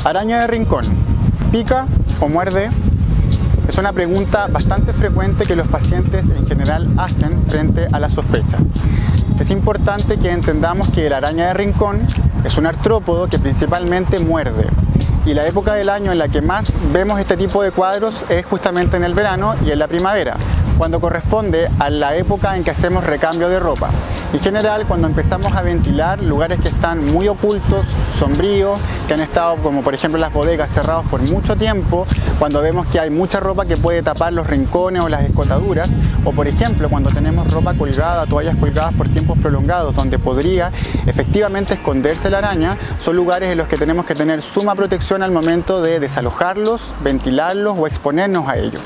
Araña de rincón, ¿pica o muerde? Es una pregunta bastante frecuente que los pacientes en general hacen frente a la sospecha. Es importante que entendamos que la araña de rincón es un artrópodo que principalmente muerde. Y la época del año en la que más vemos este tipo de cuadros es justamente en el verano y en la primavera, cuando corresponde a la época en que hacemos recambio de ropa. En general, cuando empezamos a ventilar lugares que están muy ocultos, sombríos, que han estado, como por ejemplo las bodegas, cerrados por mucho tiempo, cuando vemos que hay mucha ropa que puede tapar los rincones o las escotaduras, o por ejemplo cuando tenemos ropa colgada, toallas colgadas por tiempos prolongados, donde podría efectivamente esconderse la araña, son lugares en los que tenemos que tener suma protección al momento de desalojarlos, ventilarlos o exponernos a ellos.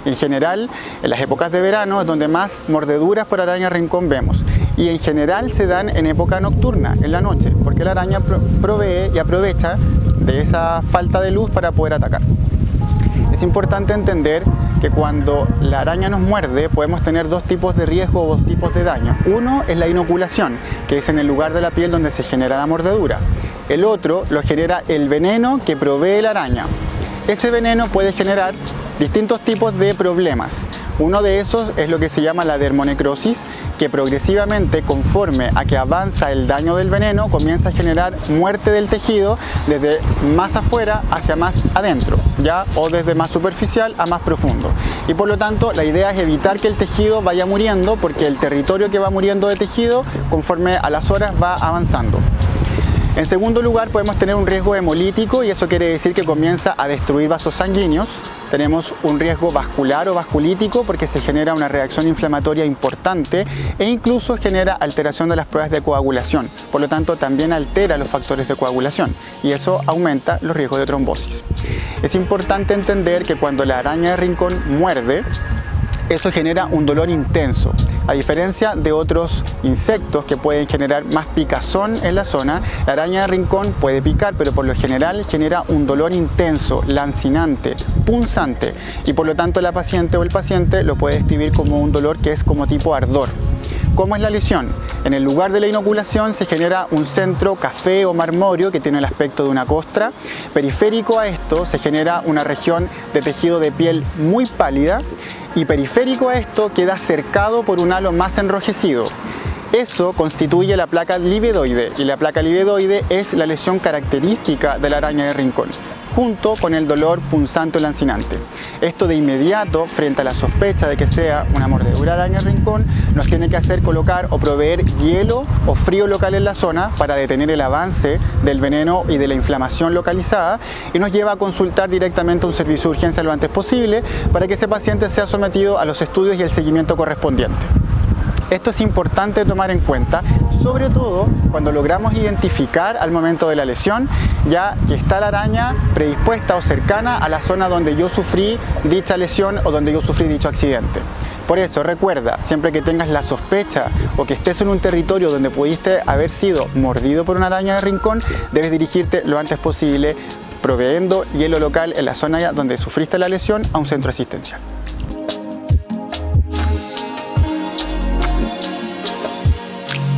En general, en las épocas de verano es donde más mordeduras por araña rincón vemos. Y en general se dan en época nocturna, en la noche, porque la araña provee y aprovecha de esa falta de luz para poder atacar. Es importante entender que cuando la araña nos muerde podemos tener dos tipos de riesgo o dos tipos de daño. Uno es la inoculación, que es en el lugar de la piel donde se genera la mordedura. El otro lo genera el veneno que provee la araña. Ese veneno puede generar distintos tipos de problemas. Uno de esos es lo que se llama la dermonecrosis, que progresivamente, conforme a que avanza el daño del veneno, comienza a generar muerte del tejido desde más afuera hacia más adentro, ¿ya? O desde más superficial a más profundo. Y por lo tanto, la idea es evitar que el tejido vaya muriendo, porque el territorio que va muriendo de tejido, conforme a las horas, va avanzando. En segundo lugar, podemos tener un riesgo hemolítico, y eso quiere decir que comienza a destruir vasos sanguíneos. Tenemos un riesgo vascular o vasculítico porque se genera una reacción inflamatoria importante e incluso genera alteración de las pruebas de coagulación. Por lo tanto, también altera los factores de coagulación y eso aumenta los riesgos de trombosis. Es importante entender que cuando la araña de rincón muerde, eso genera un dolor intenso. A diferencia de otros insectos que pueden generar más picazón en la zona, la araña de rincón puede picar, pero por lo general genera un dolor intenso, lancinante, punzante, y por lo tanto la paciente o el paciente lo puede describir como un dolor que es como tipo ardor. ¿Cómo es la lesión? En el lugar de la inoculación se genera un centro café o marmóreo que tiene el aspecto de una costra. Periférico a esto se genera una región de tejido de piel muy pálida y periférico a esto queda cercado por un halo más enrojecido. Eso constituye la placa livedoide y la placa livedoide es la lesión característica de la araña de rincón, junto con el dolor punzante o lancinante. Esto de inmediato, frente a la sospecha de que sea una mordedura de araña de rincón, nos tiene que hacer colocar o proveer hielo o frío local en la zona para detener el avance del veneno y de la inflamación localizada, y nos lleva a consultar directamente a un servicio de urgencia lo antes posible para que ese paciente sea sometido a los estudios y el seguimiento correspondiente. Esto es importante tomar en cuenta, sobre todo cuando logramos identificar al momento de la lesión, ya que está la araña predispuesta o cercana a la zona donde yo sufrí dicha lesión o donde yo sufrí dicho accidente. Por eso, recuerda, siempre que tengas la sospecha o que estés en un territorio donde pudiste haber sido mordido por una araña de rincón, debes dirigirte lo antes posible, proveyendo hielo local en la zona donde sufriste la lesión, a un centro asistencial.